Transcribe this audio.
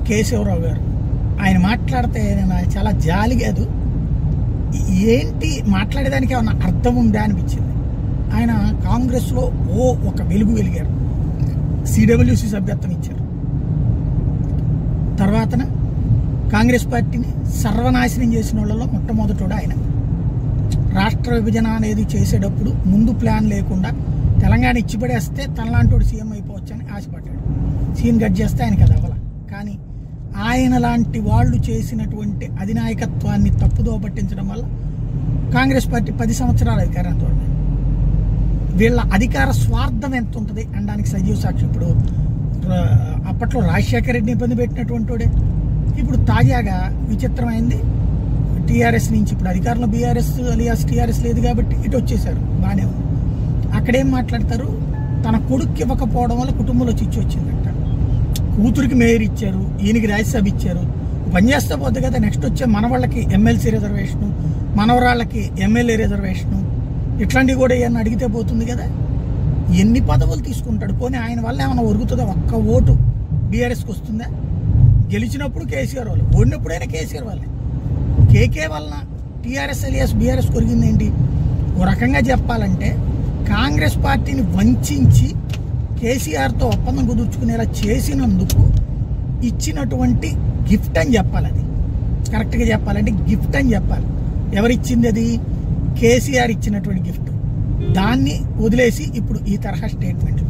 కేశవరావు గారు ఆయన మాట్లాడితే నాకు చాలా జాలి కాదు, ఏంటి మాట్లాడేదానికి ఏమన్నా అర్థం ఉందా అనిపించింది. ఆయన కాంగ్రెస్లో ఒక వెలుగు వెలిగారు, సిడబ్ల్యూసి సభ్యత్వం ఇచ్చారు. తర్వాతన కాంగ్రెస్ పార్టీని సర్వనాశనం చేసిన వాళ్ళలో మొట్టమొదటోడు ఆయన. రాష్ట్ర విభజన అనేది చేసేటప్పుడు ముందు ప్లాన్ లేకుండా తెలంగాణ ఇచ్చిపడేస్తే తనలాంటి సీఎం అయిపోవచ్చు అని ఆశపడ్డాడు. సీన్ కట్ చేస్తే ఆయనకి అది అవ్వాల. కానీ ఆయన లాంటి వాళ్ళు చేసినటువంటి అధినాయకత్వాన్ని తప్పుదో పట్టించడం వల్ల కాంగ్రెస్ పార్టీ 10 సంవత్సరాల అధికారంతో ఉంది. వీళ్ళ అధికార స్వార్థం ఎంత ఉంటుంది అనడానికి సజీవ సాక్షి. ఇప్పుడు అప్పట్లో రాజశేఖర రెడ్డిని ఇబ్బంది పెట్టినటువంటి వాడే ఇప్పుడు తాజాగా విచిత్రమైంది. టీఆర్ఎస్ నుంచి ఇప్పుడు అధికారంలో బీఆర్ఎస్ అలియాస్ టీఆర్ఎస్ లేదు కాబట్టి ఇటు వచ్చేసారు, బాగానే ఉంది. అక్కడేం మాట్లాడతారు, తన కొడుక్కి ఇవ్వకపోవడం వల్ల కుటుంబంలో చిచ్చు వచ్చిందంట. కూతురికి మేయర్ ఇచ్చారు, ఈయనకి రాజ్యసభ ఇచ్చారు, పని చేస్తే పోద్ది కదా. నెక్స్ట్ వచ్చే మనవాళ్ళకి ఎమ్మెల్సీ రిజర్వేషను, మనవరాళ్ళకి ఎమ్మెల్యే రిజర్వేషను, ఇట్లాంటివి కూడా ఏమన్నా అడిగితే పోతుంది కదా. ఎన్ని పదవులు తీసుకుంటాడు? పోనీ ఆయన వల్ల ఏమైనా ఒరుగుతుందా? ఒక్క ఓటు బీఆర్ఎస్కి వస్తుందా? గెలిచినప్పుడు కేసీఆర్ వాళ్ళు, ఓడినప్పుడైనా కేసీఆర్ వాళ్ళే. కేకే వలన టీఆర్ఎస్ అలియాస్ బీఆర్ఎస్ కొరిగింది ఏంటి? ఓ రకంగా చెప్పాలంటే కాంగ్రెస్ పార్టీని వంచి కేసీఆర్తో ఒప్పందం కుదుర్చుకునేలా చేసినందుకు ఇచ్చినటువంటి గిఫ్ట్ అని చెప్పాలి. అది కరెక్ట్గా చెప్పాలంటే గిఫ్ట్ అని చెప్పాలి. ఎవరిచ్చింది అది? కేసీఆర్ ఇచ్చినటువంటి గిఫ్ట్. దాన్ని వదిలేసి ఇప్పుడు ఈ తరహా స్టేట్మెంట్లు